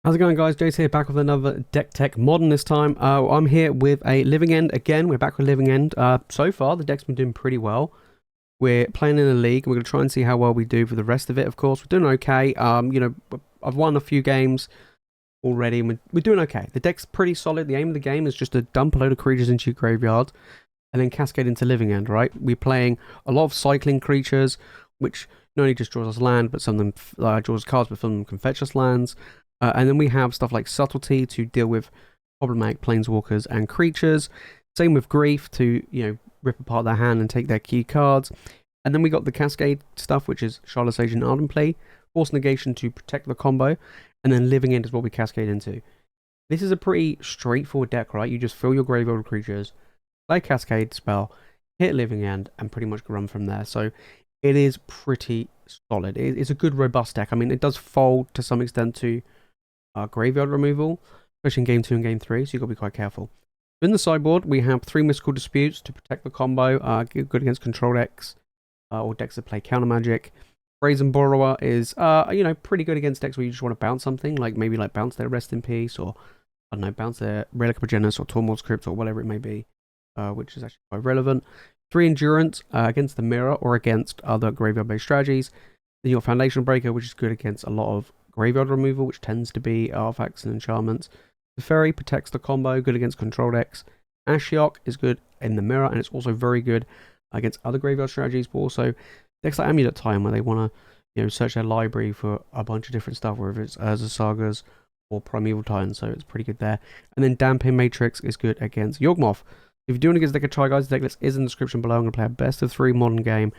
How's it going, guys? Jace here, back with another Deck Tech Modern this time. I'm here with a Living End again. We're back with Living End. So far, the deck's been doing pretty well. We're playing in a league. We're going to try and see how well we do for the rest of it, of course. We're doing okay. I've won a few games already, and we're doing okay. The deck's pretty solid. The aim of the game is just to dump a load of creatures into your graveyard and then cascade into Living End, right? We're playing a lot of cycling creatures, which not only just draws us land, but some of them draws cards, but some of them can fetch us lands. And then we have stuff like Subtlety to deal with problematic planeswalkers and creatures. Same with Grief to, rip apart their hand and take their key cards. And then we got the Cascade stuff, which is Shardless Agent, Ardent Plea, Force of Negation to protect the combo, and then Living End is what we cascade into. This is a pretty straightforward deck, right? You just fill your graveyard with creatures, play a Cascade spell, hit Living End, and pretty much run from there. So it is pretty solid. It's a good, robust deck. I mean, it does fold to some extent to graveyard removal, especially in game 2 and game 3, so you've got to be quite careful. In the sideboard, we have 3 Mystical Disputes to protect the combo, good against control decks, or decks that play counter magic. Brazen Borrower is, pretty good against decks where you just want to bounce something, like maybe bounce their Rest in Peace, or, I don't know, bounce their Relic of Progenitus or Tormod's Crypt, or whatever it may be, which is actually quite relevant. 3 Endurance against the Mirror or against other graveyard-based strategies. Then your Foundation Breaker, which is good against a lot of graveyard removal, which tends to be artifacts and enchantments. Teferi protects the combo, good against control decks. Ashiok is good in the mirror, and it's also very good against other graveyard strategies, but also decks like Amulet Time, where they want to search their library for a bunch of different stuff, whether it's Urza Sagas or Primeval Titans, so it's pretty good there. And then Damping Matrix is good against Yawgmoth. If you're doing against deck, try, guys. The deck list is in the description below. I'm going to play a best of 3 modern game.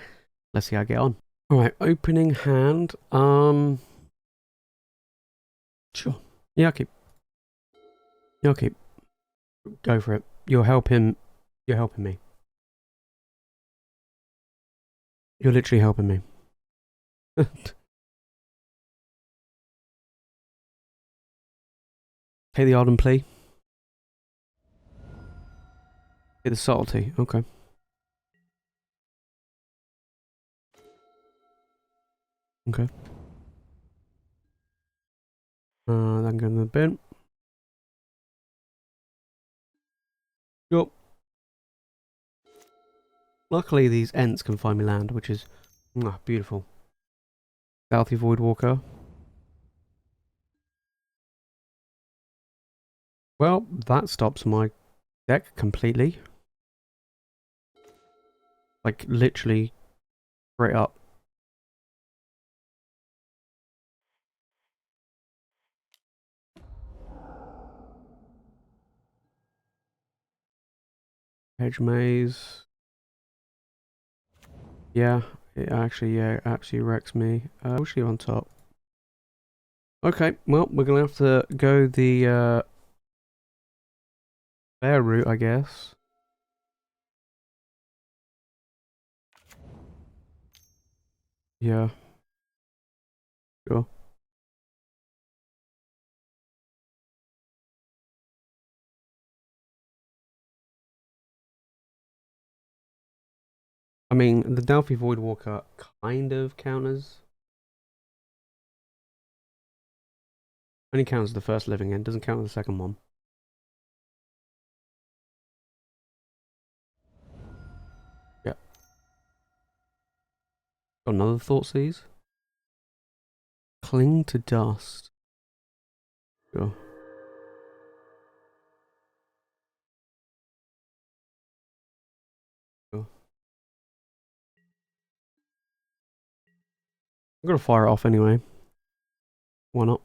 Let's see how I get on. Alright, opening hand. Sure. Yeah, I'll keep. Yeah, I'll keep. Go for it. You're helping. You're helping me. You're literally helping me. Take the Ardent Plea. Take the Subtlety. Okay. Okay. Then go in the bin. Yup. Luckily, these Ents can find me land, which is beautiful. Stealthy Voidwalker. Well, that stops my deck completely. Like, literally, straight up. Hedge Maze. Yeah, it absolutely wrecks me. What's she on top? Okay, well, we're gonna have to go the bear route, I guess. Yeah, sure. I mean, the Delphi Voidwalker kind of counters. Only counts the first living end, doesn't count the second one. Yeah. Got another Thoughtseize. Cling to Dust. Sure. Sure. I'm gonna fire it off anyway. Why not?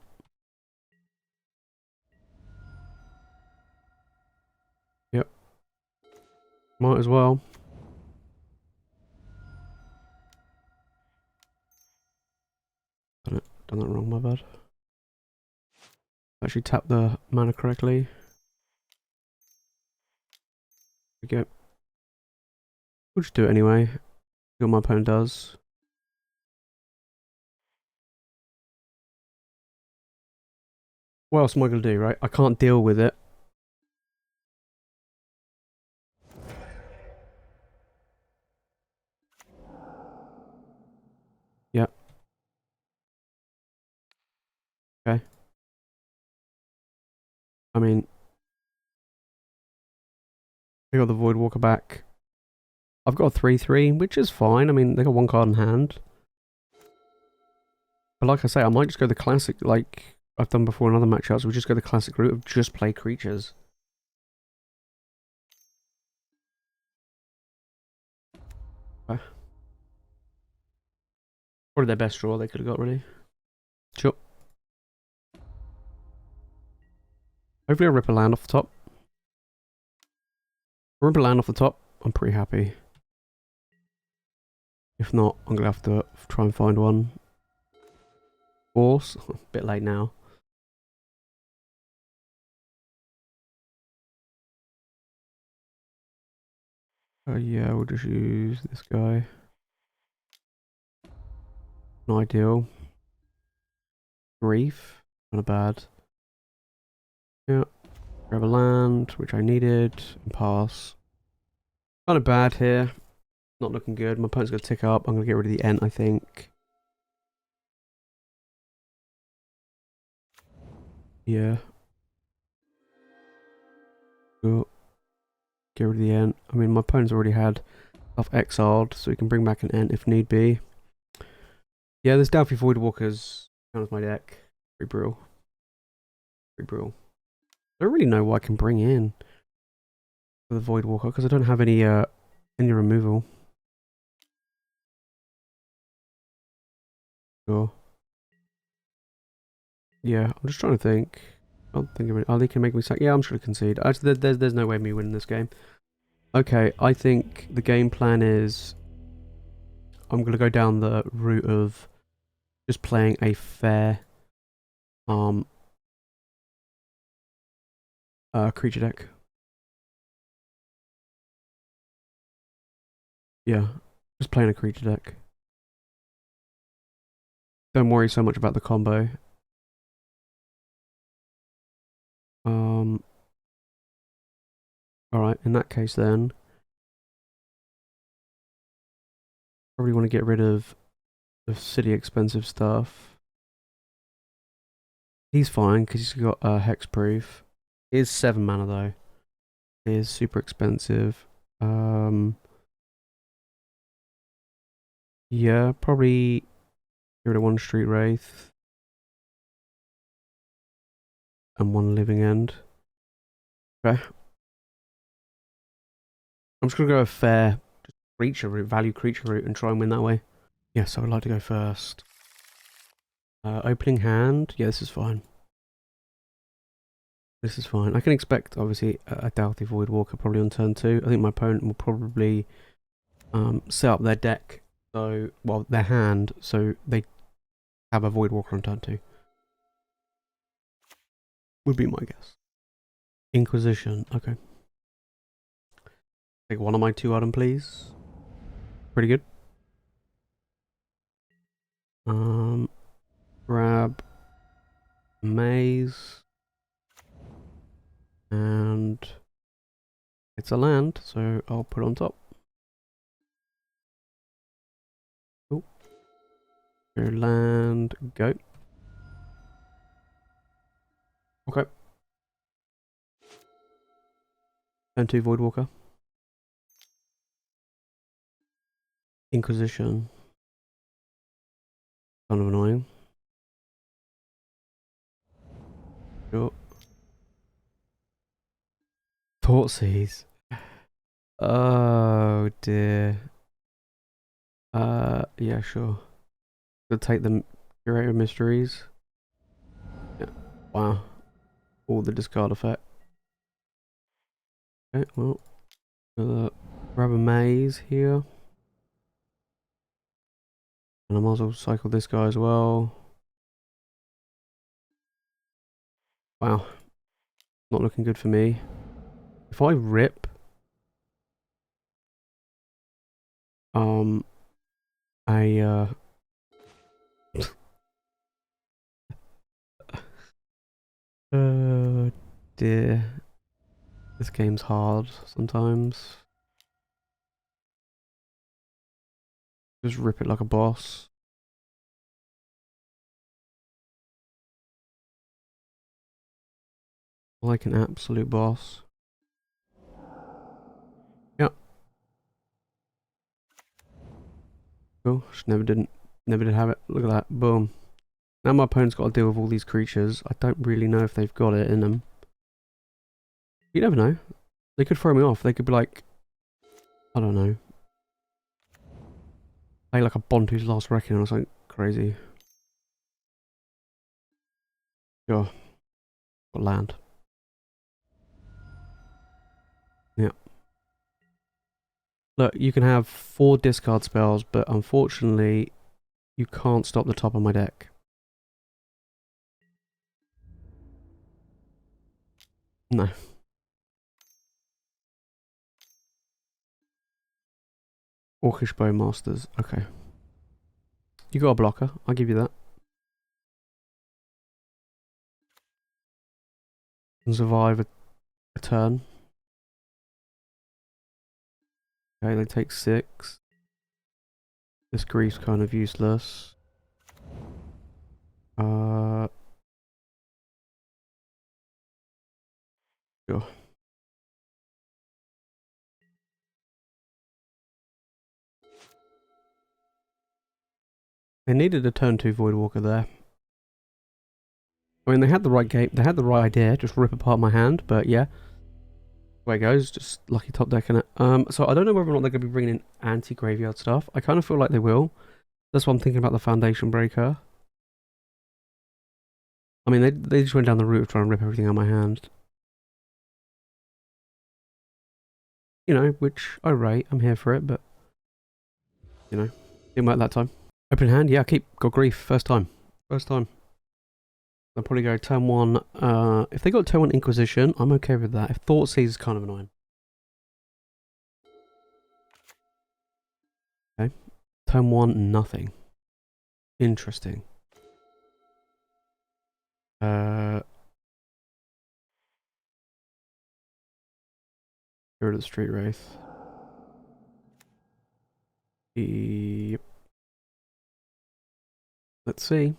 Yep. Might as well. Done that wrong, my bad. Actually tap the mana correctly. There we go. We'll just do it anyway. See what my opponent does. What else am I gonna do, right? I can't deal with it. Yep. Okay. I mean, they got the Voidwalker back. I've got a 3/3, which is fine. I mean, they got one card in hand. But like I say, I might just go the classic, like I've done before in other matchups. We just go the classic route of just play creatures. Okay. Probably their best draw they could have got, really. Sure. Hopefully I'll rip a land off the top. Rip a land off the top, I'm pretty happy. If not, I'm going to have to try and find one. Force, a bit late now. Yeah, we'll just use this guy. Not ideal. Grief, kind of bad. Yeah, grab a land, which I needed, and pass. Kind of bad here. Not looking good. My opponent's going to tick up. I'm going to get rid of the Ent, I think. Yeah. Cool. Get rid of the Ent. I mean, my opponent's already had stuff exiled, so he can bring back an Ent if need be. Yeah, there's Delphi Voidwalkers. Down with my deck. Pretty brutal. Pretty brutal. I don't really know what I can bring in for the Voidwalker, because I don't have any removal. Sure. Yeah, I'm just trying to think. I don't think of it. Oh, they can make me sack. Yeah, I'm just gonna concede. Actually, there's no way of me winning this game. Okay, I think the game plan is I'm gonna go down the route of just playing a fair creature deck. Yeah, just playing a creature deck. Don't worry so much about the combo. Alright, in that case then, probably want to get rid of the city expensive stuff. He's fine because he's got hexproof. He is 7 mana though. He is super expensive. Yeah, probably get rid of one Street Wraith and one Living End. Okay. I'm just gonna go a fair creature route, value creature route, and try and win that way. Yes, I would like to go first. Opening hand. Yeah, this is fine. This is fine. I can expect, obviously, a Delphi Voidwalker probably on turn 2. I think my opponent will probably set up their deck, so, well, their hand, so they have a Voidwalker on turn 2. Would be my guess. Inquisition. Okay. Take one of my 2 Ardent Pleas. Pretty good. Grab Maze. And it's a land, so I'll put it on top. Cool. Go land, go. Okay. Turn 2 Voidwalker. Inquisition. Kind of annoying. Sure. Thoughtseize. Oh dear. Yeah, sure. Gonna take the Curator of Mysteries. Yeah. Wow. All the discard effect. Okay, well. Grab a maze here. And I might as well cycle this guy as well. Wow. Not looking good for me. If I rip a oh dear. This game's hard sometimes. Just rip it like a boss. Like an absolute boss. Yep. Cool. Just never did have it. Look at that. Boom. Now my opponent's got to deal with all these creatures. I don't really know if they've got it in them. You never know. They could throw me off. They could be like, I don't know. Play like a Bontu's Last Reckoning or something crazy. Sure. Got land. Yeah. Look, you can have 4 discard spells, but unfortunately, you can't stop the top of my deck. No. Orcish Bowmasters. Okay. You got a blocker. I'll give you that. Can survive a turn. Okay, they take 6. This grief's kind of useless. Sure. They needed a turn 2 Voidwalker there. I mean, they had the right game. They had the right idea. Just rip apart my hand, but yeah. Way it goes. Just lucky top deck in it. So I don't know whether or not they're going to be bringing in anti-graveyard stuff. I kind of feel like they will. That's why I'm thinking about the Foundation Breaker. I mean, they just went down the route of trying to rip everything out of my hand. You know, which I rate. I'm here for it, but you know, didn't work that time. Open hand, yeah. Got grief. First time. First time. They'll probably go turn 1. If they got turn 1 Inquisition, I'm okay with that. If Thoughtseize is kind of annoying. Okay. Turn 1, nothing. Interesting. Here are the Street Wraith. Yep. Let's see.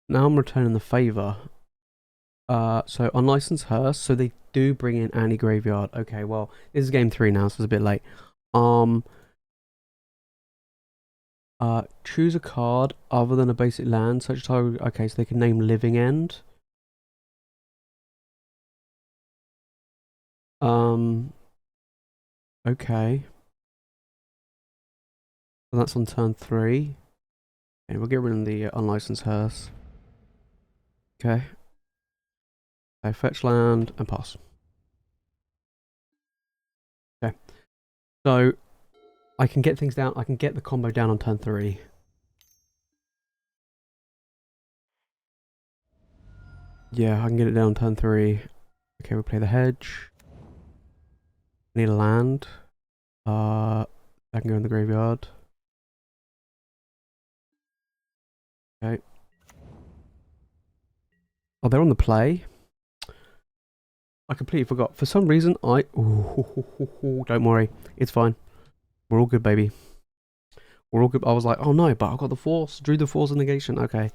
Now I'm returning the favour. So unlicensed hearse. So they do bring in anti-graveyard. Okay, well, this is game 3 now, so it's a bit late. Choose a card other than a basic land, such as okay, so they can name Living End. Okay. So that's on turn 3. Okay, we'll get rid of the unlicensed hearse. Okay. Okay, fetch land and pass. Okay. So I can get things down. I can get the combo down on turn 3. Yeah, I can get it down on turn 3. Okay, we'll play the hedge. Need a land. I can go in the graveyard. Okay. Oh, they're on the play. I completely forgot. For some reason, don't worry. It's fine. We're all good, baby. We're all good. I was like, oh no, but I got the Force. Drew the Force of Negation. Okay.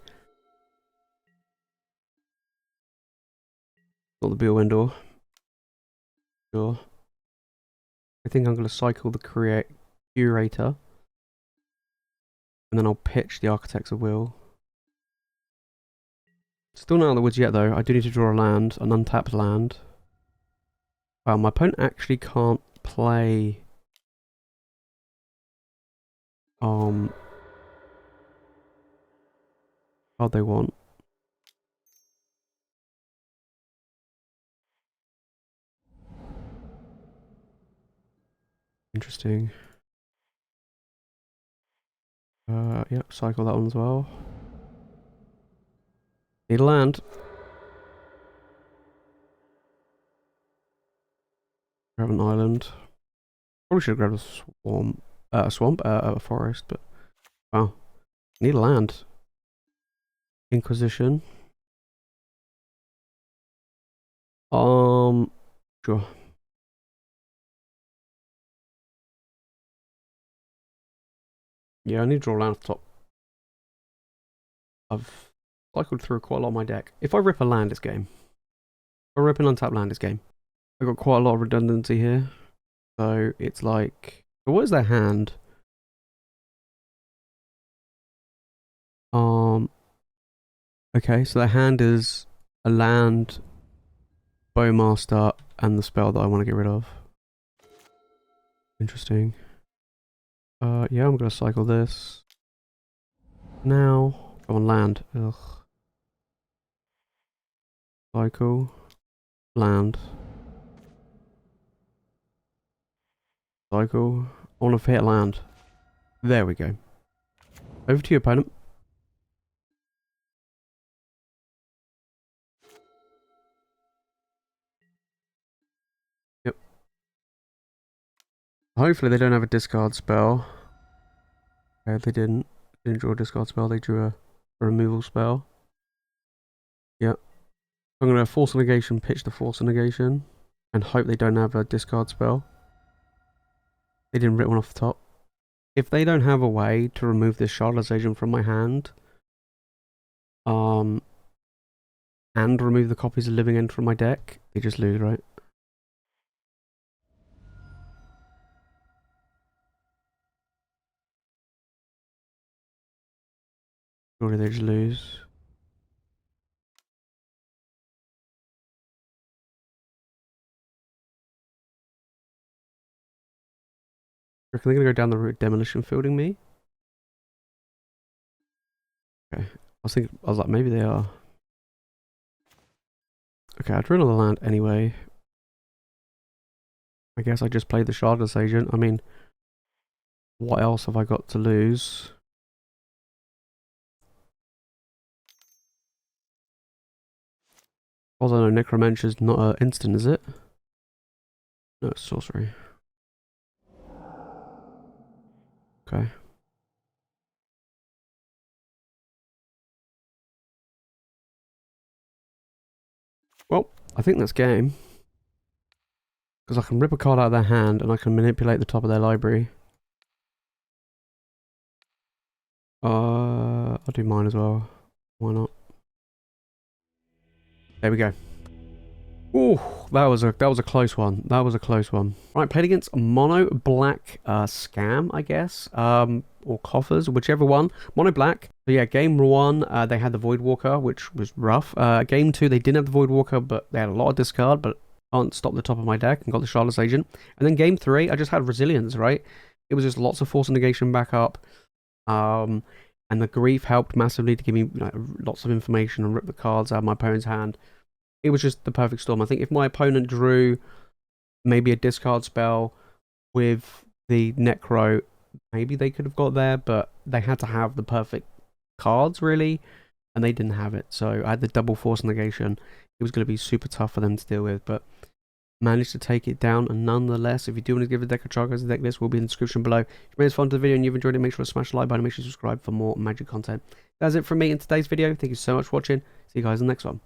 Got the Beal Window. Sure. I think I'm going to cycle the Curator. And then I'll pitch the Architects of Will. Still not out of the woods yet, though. I do need to draw a land. An untapped land. Wow, my opponent actually can't play... What they want. Interesting. Yep, cycle that one as well. Need a land. Grab an island. Probably should have grabbed a forest, but wow. Need a land. Inquisition. Sure. Yeah, I need to draw a land off the top of cycled through quite a lot of my deck. If I rip a land this game, if I rip an untapped land this game, I've got quite a lot of redundancy here. So it's like, what is their hand? Okay, so their hand is a land, Bowmaster, and the spell that I want to get rid of. Interesting. Yeah, I'm gonna cycle this. Now, go on land. Ugh. Cycle. Land. Cycle. I want to hit land. There we go. Over to you, opponent. Yep. Hopefully they don't have a discard spell. Okay, they didn't. Didn't draw a discard spell, they drew a removal spell. Yep. I'm going to Force of Negation, pitch the Force of Negation, and hope they don't have a discard spell. They didn't rip one off the top. If they don't have a way to remove this Shardless Agent from my hand, and remove the copies of Living End from my deck, they just lose, right? Surely they just lose. Reckon they're gonna go down the route demolition fielding me? Okay. I was like, maybe they are. Okay, I drew another land anyway. I guess I just played the Shardless Agent. I mean, what else have I got to lose? Although no, Necromancer's not an instant, is it? No, it's sorcery. Okay. Well, I think that's game. Because I can rip a card out of their hand and I can manipulate the top of their library. I'll do mine as well. Why not? There we go. Ooh, that was a close one. That was a close one. Right, played against Mono Black Scam, I guess. Or Coffers, whichever one. Mono Black. So yeah, game 1, they had the Voidwalker, which was rough. Game 2, they didn't have the Voidwalker, but they had a lot of discard, but can't stop the top of my deck and got the Shardless Agent. And then game 3, I just had Resilience, right? It was just lots of Force of Negation back up. And the Grief helped massively to give me lots of information and rip the cards out of my opponent's hand. It was just the perfect storm. I think if my opponent drew maybe a discard spell with the Necro, maybe they could have got there, but they had to have the perfect cards, really, and they didn't have it. So I had the double Force Negation. It was going to be super tough for them to deal with, but managed to take it down. And nonetheless, if you do want to give a deck a try, guys, the deck list will be in the description below. If you made this fun to the video and you've enjoyed it, make sure to smash the like button and make sure to subscribe for more Magic content. That's it from me in today's video. Thank you so much for watching. See you guys in the next one.